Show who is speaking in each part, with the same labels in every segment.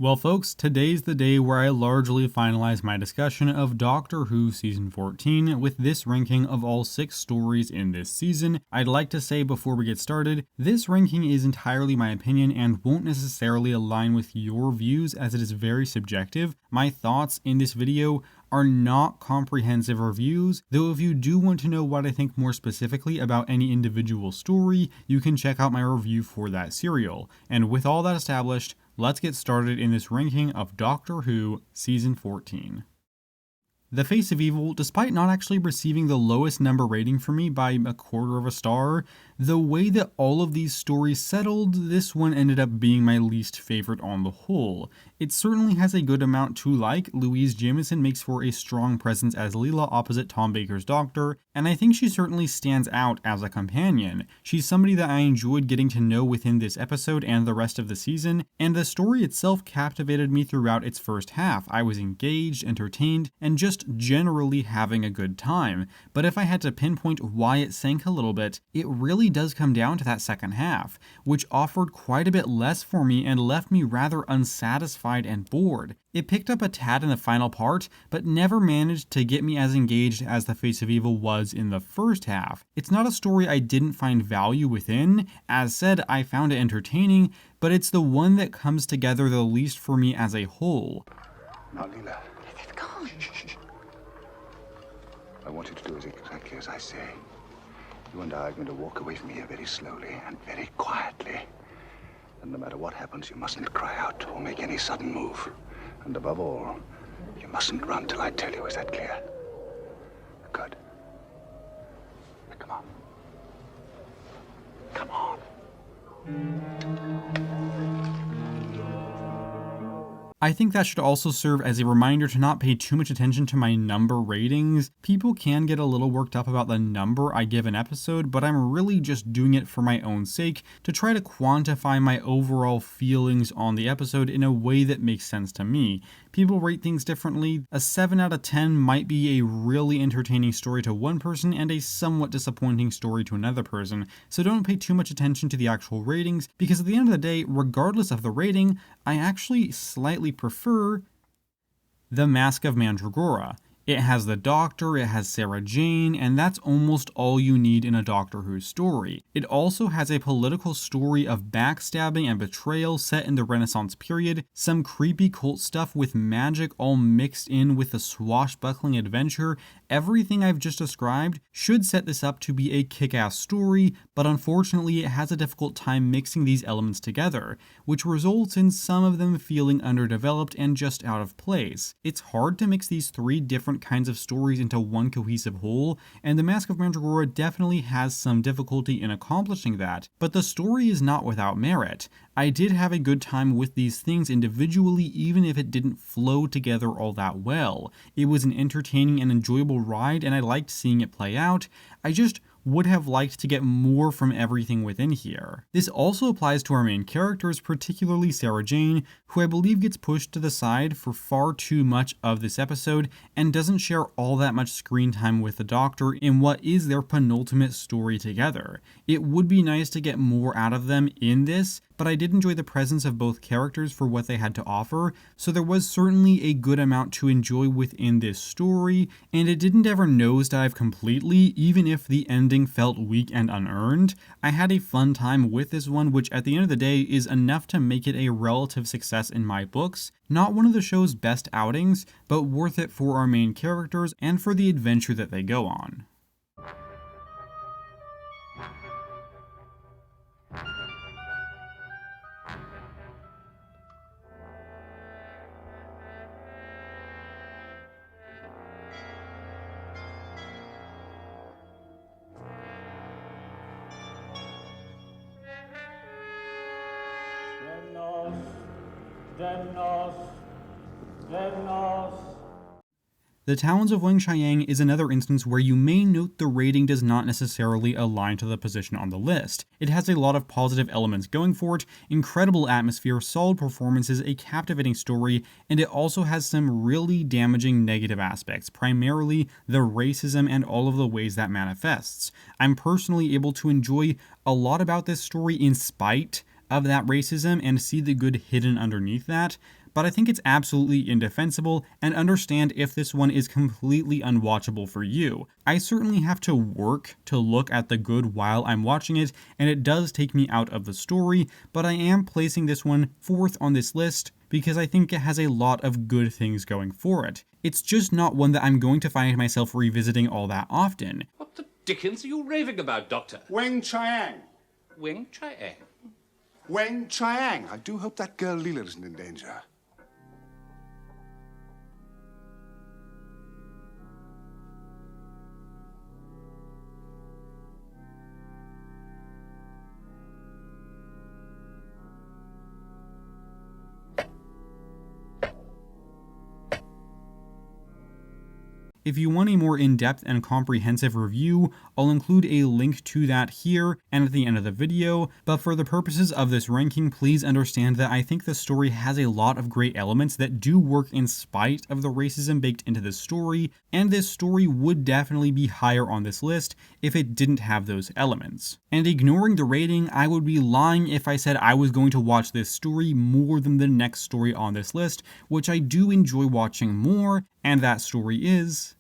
Speaker 1: Well folks, today's the day where I largely finalize my discussion of Doctor Who Season 14 with this ranking of all 6 stories in this season. I'd like to say before we get started, this ranking is entirely my opinion and won't necessarily align with your views as it is very subjective. My thoughts in this video are not comprehensive reviews, though if you do want to know what I think more specifically about any individual story, you can check out my review for that serial. And with all that established, let's get started in this ranking of Doctor Who Season 14. The Face of Evil, despite not actually receiving the lowest number rating for me by 1/4 of a star, the way that all of these stories settled, this one ended up being my least favorite on the whole. It certainly has a good amount to like. Louise Jameson makes for a strong presence as Leela opposite Tom Baker's Doctor, and I think she certainly stands out as a companion. She's somebody that I enjoyed getting to know within this episode and the rest of the season, and the story itself captivated me throughout its first half. I was engaged, entertained, and just generally having a good time. But if I had to pinpoint why it sank a little bit, it really does come down to that second half, which offered quite a bit less for me and left me rather unsatisfied and bored. It picked up a tad in the final part, but never managed to get me as engaged as The Face of Evil was in the first half. It's not a story I didn't find value within. As said, I found it entertaining, but it's the one that comes together the least for me as a whole.
Speaker 2: Now, Leela.
Speaker 3: They've gone.
Speaker 2: I want you to do exactly as I say. You and I are going to walk away from here very slowly and very quietly. And no matter what happens, you mustn't cry out or make any sudden move. And above all, you mustn't run till I tell you. Is that clear? Good. Come on. Come on.
Speaker 1: I think that should also serve as a reminder to not pay too much attention to my number ratings. People can get a little worked up about the number I give an episode, but I'm really just doing it for my own sake to try to quantify my overall feelings on the episode in a way that makes sense to me. People rate things differently. A 7 out of 10 might be a really entertaining story to one person and a somewhat disappointing story to another person, so don't pay too much attention to the actual ratings, because at the end of the day, regardless of the rating, I actually slightly prefer The Mask of Mandragora. It has the Doctor, it has Sarah Jane, and that's almost all you need in a Doctor Who story. It also has a political story of backstabbing and betrayal set in the Renaissance period, some creepy cult stuff with magic all mixed in with the swashbuckling adventure. Everything I've just described should set this up to be a kick-ass story, but unfortunately it has a difficult time mixing these elements together, which results in some of them feeling underdeveloped and just out of place. It's hard to mix these three different kinds of stories into one cohesive whole, and The Mask of Mandragora definitely has some difficulty in accomplishing that, but the story is not without merit. I did have a good time with these things individually, even if it didn't flow together all that well. It was an entertaining and enjoyable ride, and I liked seeing it play out. I just would have liked to get more from everything within here. This also applies to our main characters, particularly Sarah Jane, who I believe gets pushed to the side for far too much of this episode and doesn't share all that much screen time with the Doctor in what is their penultimate story together. It would be nice to get more out of them in this, but I did enjoy the presence of both characters for what they had to offer, so there was certainly a good amount to enjoy within this story, and it didn't ever nosedive completely, even if the ending felt weak and unearned. I had a fun time with this one, which at the end of the day is enough to make it a relative success in my books. Not one of the show's best outings, but worth it for our main characters and for the adventure that they go on. The Towns of Weng-chiang is another instance where you may note the rating does not necessarily align to the position on the list. It has a lot of positive elements going for it, incredible atmosphere, solid performances, a captivating story, and it also has some really damaging negative aspects, primarily the racism and all of the ways that manifests. I'm personally able to enjoy a lot about this story in spite of that racism and see the good hidden underneath that, but I think it's absolutely indefensible and understand if this one is completely unwatchable for you. I certainly have to work to look at the good while I'm watching it, and it does take me out of the story, but I am placing this one fourth on this list because I think it has a lot of good things going for it. It's just not one that I'm going to find myself revisiting all that often.
Speaker 3: What the dickens are you raving about, Doctor?
Speaker 2: Weng-chiang.
Speaker 3: Weng-chiang?
Speaker 2: Weng-chiang. I do hope that girl Leela isn't in danger.
Speaker 1: If you want a more in-depth and comprehensive review, I'll include a link to that here and at the end of the video, but for the purposes of this ranking, please understand that I think the story has a lot of great elements that do work in spite of the racism baked into the story, and this story would definitely be higher on this list if it didn't have those elements. And ignoring the rating, I would be lying if I said I was going to watch this story more than the next story on this list, which I do enjoy watching more, and that story is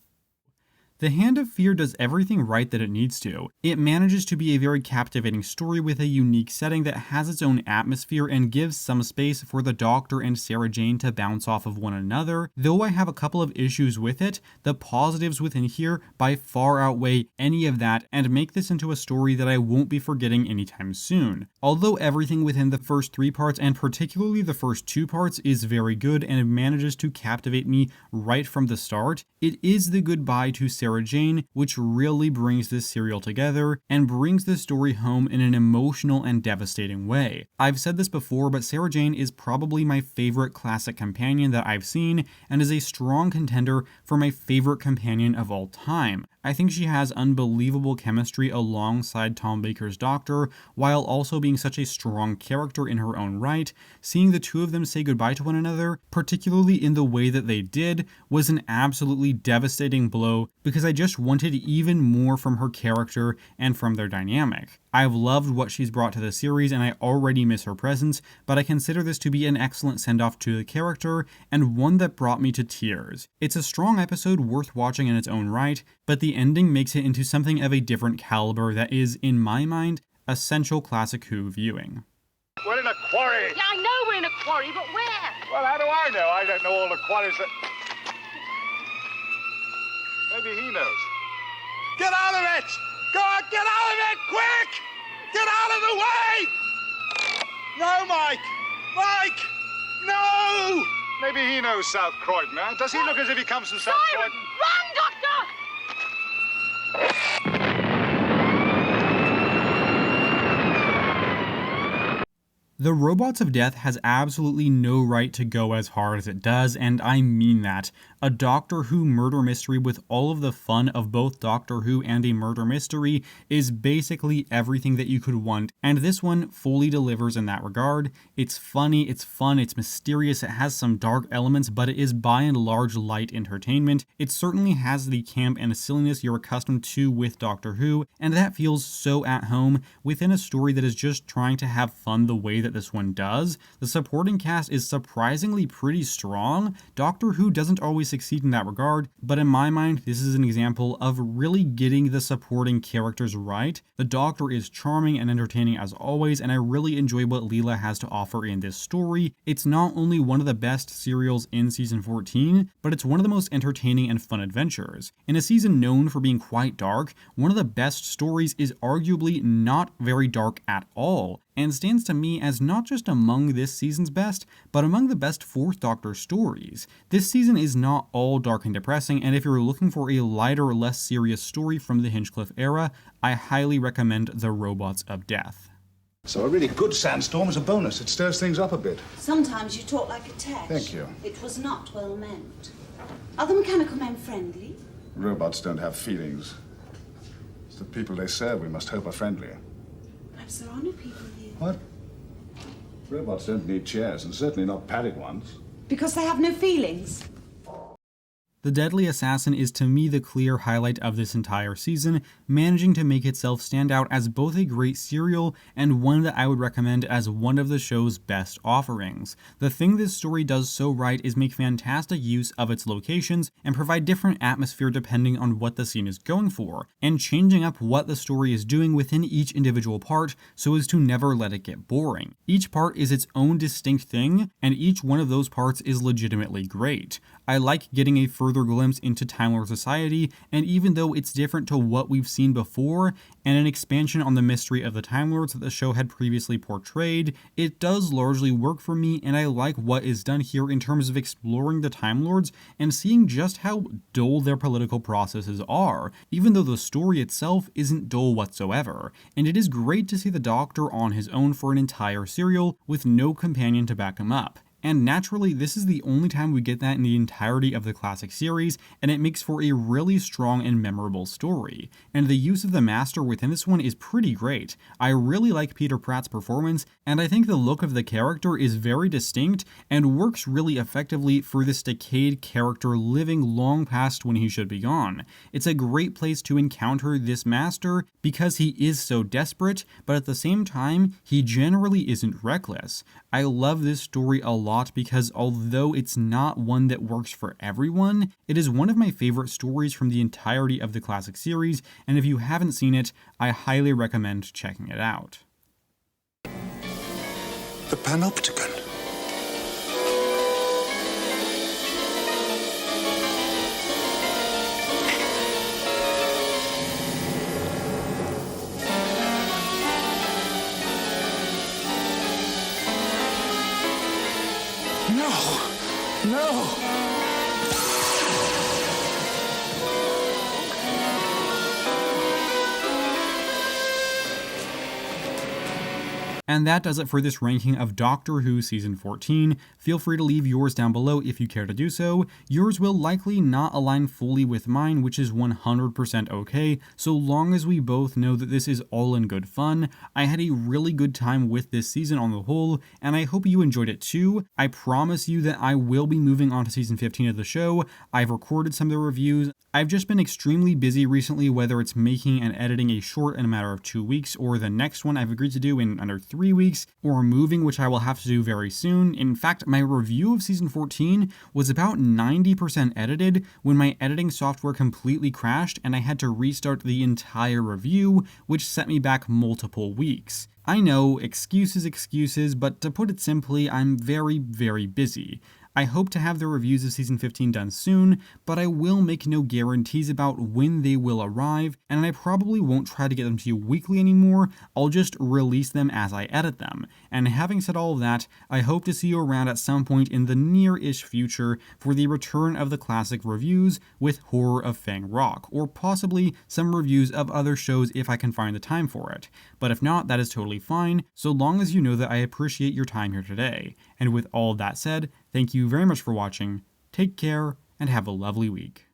Speaker 1: The Hand of Fear does everything right that it needs to. It manages to be a very captivating story with a unique setting that has its own atmosphere and gives some space for the Doctor and Sarah Jane to bounce off of one another. Though I have a couple of issues with it, the positives within here by far outweigh any of that and make this into a story that I won't be forgetting anytime soon. Although everything within the first 3 parts and particularly the first 2 parts is very good and manages to captivate me right from the start, it is the goodbye to Sarah Jane which really brings this serial together and brings the story home in an emotional and devastating way. I've said this before, but Sarah Jane is probably my favorite classic companion that I've seen and is a strong contender for my favorite companion of all time. I think she has unbelievable chemistry alongside Tom Baker's Doctor, while also being such a strong character in her own right. Seeing the two of them say goodbye to one another, particularly in the way that they did, was an absolutely devastating blow because I just wanted even more from her character and from their dynamic. I've loved what she's brought to the series and I already miss her presence, but I consider this to be an excellent send-off to the character and one that brought me to tears. It's a strong episode worth watching in its own right, but the ending makes it into something of a different caliber that is, in my mind, essential classic Who viewing.
Speaker 2: We're in a quarry.
Speaker 4: Yeah, I know we're in a quarry, but where?
Speaker 2: Well, how do I know? I don't know all the quarries that... Maybe he knows. Get out of it! Go on, get out of it, quick! Get out of the way! No, Mike! Mike! No! Maybe he knows South Croydon, huh? Does he look as if he comes from South
Speaker 4: Siren!
Speaker 2: Croydon?
Speaker 4: Run, Doctor!
Speaker 1: The Robots of Death has absolutely no right to go as hard as it does, and I mean that. A Doctor Who murder mystery with all of the fun of both Doctor Who and a murder mystery is basically everything that you could want, and this one fully delivers in that regard. It's funny, it's fun, it's mysterious, it has some dark elements, but it is by and large light entertainment. It certainly has the camp and silliness you're accustomed to with Doctor Who, and that feels so at home within a story that is just trying to have fun the way that this one does. The supporting cast is surprisingly pretty strong. Doctor Who doesn't always succeed in that regard, but in my mind, this is an example of really getting the supporting characters right. The Doctor is charming and entertaining as always, and I really enjoy what Leela has to offer in this story. It's not only one of the best serials in season 14, but it's one of the most entertaining and fun adventures. In a season known for being quite dark, one of the best stories is arguably not very dark at all, and stands to me as not just among this season's best, but among the best 4th Doctor stories. This season is not all dark and depressing, and if you're looking for a lighter, less serious story from the Hinchcliffe era, I highly recommend The Robots of Death.
Speaker 2: So a really good sandstorm is a bonus. It stirs things up a bit.
Speaker 5: Sometimes you talk like a Tesh.
Speaker 2: Thank you.
Speaker 5: It was not well meant. Are the mechanical men friendly?
Speaker 2: Robots don't have feelings. It's the people they serve we must hope are friendlier.
Speaker 5: Perhaps there are no people here.
Speaker 2: What? Robots don't need chairs, and certainly not padded ones.
Speaker 5: Because they have no feelings.
Speaker 1: The Deadly Assassin is to me the clear highlight of this entire season, managing to make itself stand out as both a great serial and one that I would recommend as one of the show's best offerings. The thing this story does so right is make fantastic use of its locations and provide different atmosphere depending on what the scene is going for, and changing up what the story is doing within each individual part so as to never let it get boring. Each part is its own distinct thing, and each one of those parts is legitimately great. I like getting a further glimpse into Time Lord society, and even though it's different to what we've seen before, and an expansion on the mystery of the Time Lords that the show had previously portrayed, it does largely work for me, and I like what is done here in terms of exploring the Time Lords and seeing just how dull their political processes are, even though the story itself isn't dull whatsoever. And it is great to see the Doctor on his own for an entire serial with no companion to back him up. And naturally, this is the only time we get that in the entirety of the classic series, and it makes for a really strong and memorable story. And the use of the Master within this one is pretty great. I really like Peter Pratt's performance, and I think the look of the character is very distinct and works really effectively for this decayed character living long past when he should be gone. It's a great place to encounter this Master because he is so desperate, but at the same time, he generally isn't reckless. I love this story a lot because although it's not one that works for everyone, it is one of my favorite stories from the entirety of the classic series, and if you haven't seen it, I highly recommend checking it out.
Speaker 2: The Panopticon. No!
Speaker 1: And that does it for this ranking of Doctor Who Season 14. Feel free to leave yours down below if you care to do so. Yours will likely not align fully with mine, which is 100% okay, so long as we both know that this is all in good fun. I had a really good time with this season on the whole, and I hope you enjoyed it too. I promise you that I will be moving on to Season 15 of the show. I've recorded some of the reviews. I've just been extremely busy recently, whether it's making and editing a short in a matter of 2 weeks, or the next one I've agreed to do in under 3 weeks, or moving, which I will have to do very soon. In fact, my review of Season 14 was about 90% edited when my editing software completely crashed and I had to restart the entire review, which set me back multiple weeks. I know, excuses, but to put it simply, I'm very, very busy. I hope to have the reviews of Season 15 done soon, but I will make no guarantees about when they will arrive, and I probably won't try to get them to you weekly anymore. I'll just release them as I edit them. And having said all of that, I hope to see you around at some point in the near-ish future for the return of the classic reviews with Horror of Fang Rock, or possibly some reviews of other shows if I can find the time for it. But if not, that is totally fine, so long as you know that I appreciate your time here today. And with all that said, thank you very much for watching, take care, and have a lovely week.